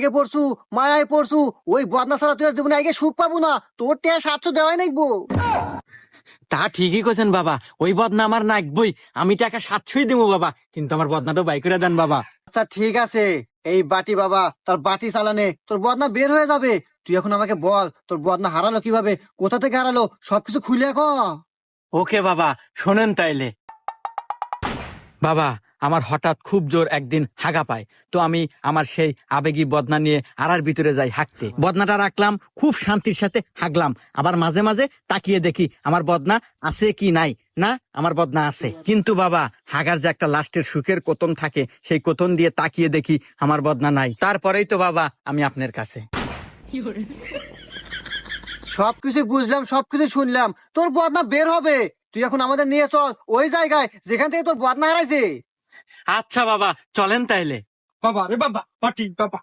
প্রেমে পড়ছু, মায়ায় পড়ছু, ওই বদনা ছাড়া তুই আর জীবনে আগে সুখ পাবো না। তোর টিয়া 700 দেওয়াই নাকবো। তা ঠিকই কইছেন বাবা, ওই বদনা আমার নাকবই। আমি টাকা 700ই দেবো বাবা, কিন্তু আমার বদনাটা বাই করে দেন বাবা। আচ্ছা ঠিক আছে, এই বাটি বাবা তার বাটি চালানে তোর বদনা বের হয়ে যাবে। তুই এখন আমাকে বল তোর বদনা হারালো কিভাবে, কোথা থেকে হারালো, সবকিছু খুলে ক। ওকে বাবা, শোনেন তাইলে। বাবা, আমার হঠাৎ খুব জোর একদিন হাগা পায়। তো আমি আমার সেই আবেগী বদনা নিয়ে আড়ার ভিতরে যাই হাঁকতে। বদনাটা রাখলাম, খুব শান্তির সাথে হাগলাম। আবার মাঝে মাঝে তাকিয়ে দেখি আমার বদনা আছে কি নাই। না, আমার বদনা আছে। কিন্তু বাবা, হাগার যে একটা লাস্টের সুখের কোতন থাকে, সেই কোতন দিয়ে তাকিয়ে দেখি আমার বদনা নাই। তারপরেই তো বাবা আমি আপনার কাছে। সবকিছু বুঝলাম, সবকিছু শুনলাম, তোর বদনা বের হবে। তুই এখন আমাদের নিয়ে চল ওই জায়গায় যেখান থেকে তোর বদনা হারাইছে। আচ্ছা বাবা, চলেন তাইলে। বাবা রে বাবা, পাটি বাবা,